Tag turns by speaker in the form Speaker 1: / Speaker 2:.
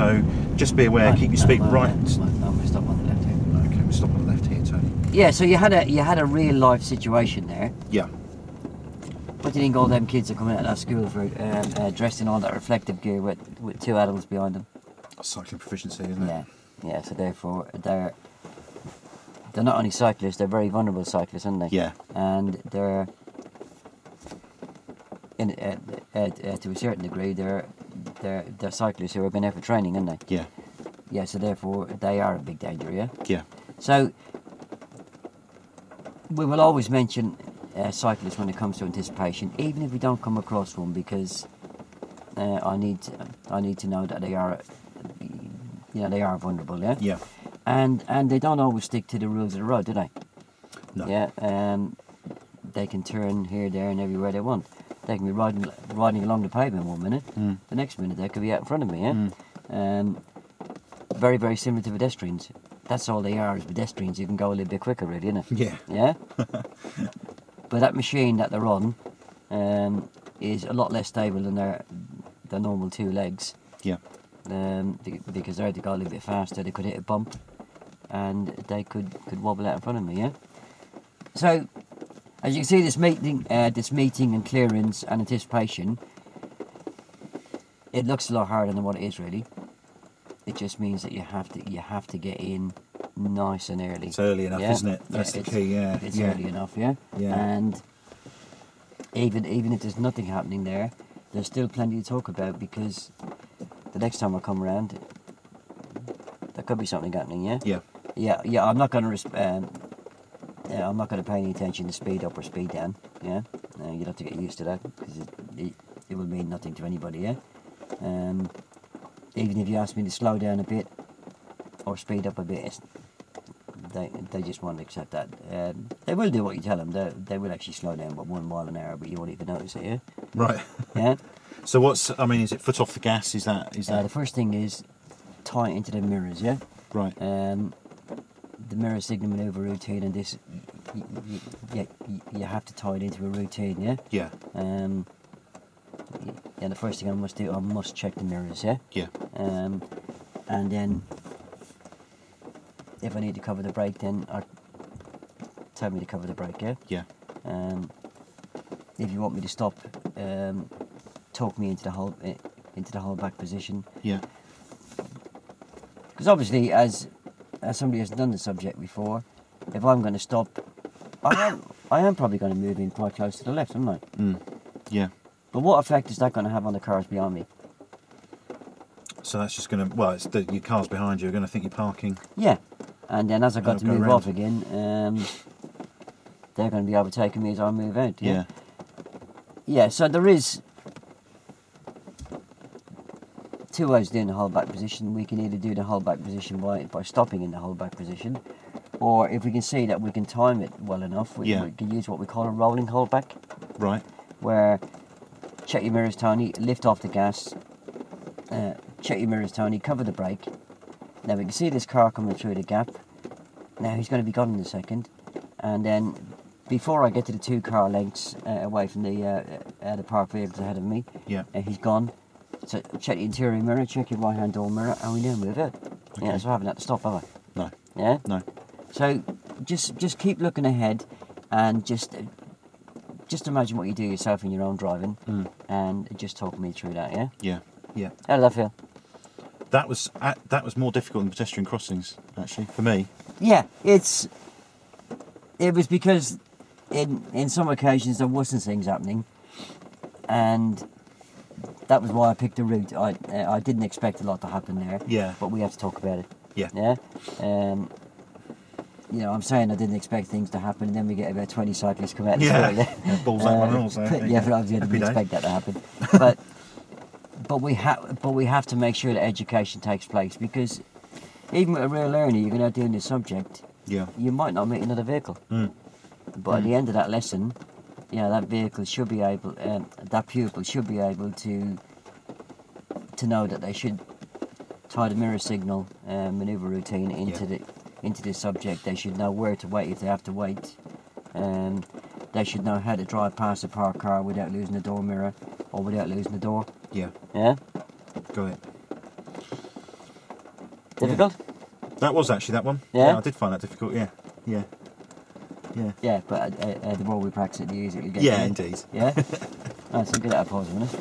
Speaker 1: So just be aware, keep your speed right.
Speaker 2: I'm going to stop on the left here.
Speaker 1: Okay, we'll stop on the left here, Tony.
Speaker 2: Yeah, so you had a real life situation there.
Speaker 1: Yeah.
Speaker 2: What do you think all them kids are coming out of that school for, dressed in all that reflective gear with two adults behind them?
Speaker 1: Cycling proficiency, isn't it?
Speaker 2: Yeah, yeah. So therefore, they're not only cyclists; they're very vulnerable cyclists, aren't they?
Speaker 1: Yeah.
Speaker 2: And they're to a certain degree, they're cyclists who have been there for training, aren't they?
Speaker 1: Yeah.
Speaker 2: Yeah. So therefore, they are a big danger. Yeah.
Speaker 1: Yeah.
Speaker 2: So we will always mention cyclists when it comes to anticipation, even if we don't come across one, because I need to know that they are, they are vulnerable. Yeah.
Speaker 1: Yeah.
Speaker 2: And they don't always stick to the rules of the road, do they?
Speaker 1: No.
Speaker 2: Yeah. They can turn here, there, and everywhere they want. They can be riding along the pavement 1 minute. The next minute they could be out in front of me. Yeah. Very, very similar to pedestrians. That's all they are, is pedestrians. You can go a little bit quicker, really, isn't it?
Speaker 1: Yeah.
Speaker 2: Yeah. But that machine that they're on is a lot less stable than their normal two legs.
Speaker 1: Yeah.
Speaker 2: Because they had to go a little bit faster. They could hit a bump, and they could wobble out in front of me. Yeah. So, as you can see, this meeting and clearance and anticipation, it looks a lot harder than what it is really. It just means that you have to get in nice and early.
Speaker 1: It's early enough, isn't it? That's the key. Yeah.
Speaker 2: It's early enough. Yeah.
Speaker 1: Yeah.
Speaker 2: And even if there's nothing happening there, there's still plenty to talk about, because the next time I come around, there could be something happening. Yeah.
Speaker 1: Yeah.
Speaker 2: Yeah. I'm not going to I'm not going to pay any attention to speed up or speed down. Yeah. You'll have to get used to that, because it will mean nothing to anybody. Yeah. Even if you ask me to slow down a bit or speed up a bit, they just won't accept that. They will do what you tell them. They will actually slow down by 1 mile an hour, but you won't even notice it. Yeah.
Speaker 1: Right.
Speaker 2: Yeah.
Speaker 1: So is it foot off the gas? Is that?
Speaker 2: The first thing is tie it into the mirrors. Yeah.
Speaker 1: Right.
Speaker 2: The mirror signal maneuver routine, and this, you have to tie it into a routine. Yeah.
Speaker 1: Yeah.
Speaker 2: Yeah, the first thing I must do, I must check the mirrors, yeah?
Speaker 1: Yeah.
Speaker 2: And then, if I need to cover the brake, then tell me to cover the brake, yeah?
Speaker 1: Yeah.
Speaker 2: If you want me to stop, talk me into the hold back position.
Speaker 1: Yeah.
Speaker 2: Because obviously, as somebody has done the subject before, if I'm going to stop, I am probably going to move in quite close to the left, aren't I?
Speaker 1: Yeah.
Speaker 2: But what effect is that going to have on the cars behind me?
Speaker 1: So that's just going to, your cars behind you are going to think you're parking.
Speaker 2: Yeah, and then as I got to move
Speaker 1: around.
Speaker 2: off again, they're going to be overtaking me as I move out. Yeah. Yeah, so there is 2 ways of doing the hold back position. We can either do the hold back position by stopping in the hold back position, or if we can see that we can time it well enough, we can use what we call a rolling hold back.
Speaker 1: Right.
Speaker 2: Where, check your mirrors, Tony, lift off the gas, check your mirrors, Tony, cover the brake. Now we can see this car coming through the gap. Now he's going to be gone in a second, and then before I get to the 2 car lengths away from the parked vehicles ahead of me, he's gone. So check the interior mirror, check your right hand door mirror, and we now move out. Okay. Yeah, so I haven't had to stop, have I?
Speaker 1: No.
Speaker 2: Yeah?
Speaker 1: No.
Speaker 2: So just keep looking ahead, and just imagine what you do yourself in your own driving, and just talk me through that. Yeah.
Speaker 1: Yeah. Yeah.
Speaker 2: How did that feel?
Speaker 1: That was more difficult than pedestrian crossings, actually, for me.
Speaker 2: Yeah, it was because in some occasions there wasn't things happening, and that was why I picked the route. I didn't expect a lot to happen there.
Speaker 1: Yeah.
Speaker 2: But we have to talk about it.
Speaker 1: Yeah.
Speaker 2: Yeah. I'm saying I didn't expect things to happen, and then we get about 20 cyclists come out and
Speaker 1: balls that one also.
Speaker 2: Yeah, but obviously I didn't expect that to happen. But we have to make sure that education takes place, because even with a real learner, you're going to doing this subject.
Speaker 1: Yeah.
Speaker 2: You might not meet another vehicle. But at the end of that lesson, that vehicle should be able, that pupil should be able to know that they should tie the mirror signal manoeuvre routine into the subject. They should know where to wait if they have to wait. They should know how to drive past a parked car without losing the door mirror or without losing the door.
Speaker 1: Yeah.
Speaker 2: Yeah?
Speaker 1: Got it.
Speaker 2: Difficult?
Speaker 1: That was actually that one.
Speaker 2: Yeah?
Speaker 1: I did find that difficult. Yeah.
Speaker 2: Yeah, but the more we practice it, the easier it gets.
Speaker 1: Yeah, indeed.
Speaker 2: Yeah? Alright, so get out of pause a minute.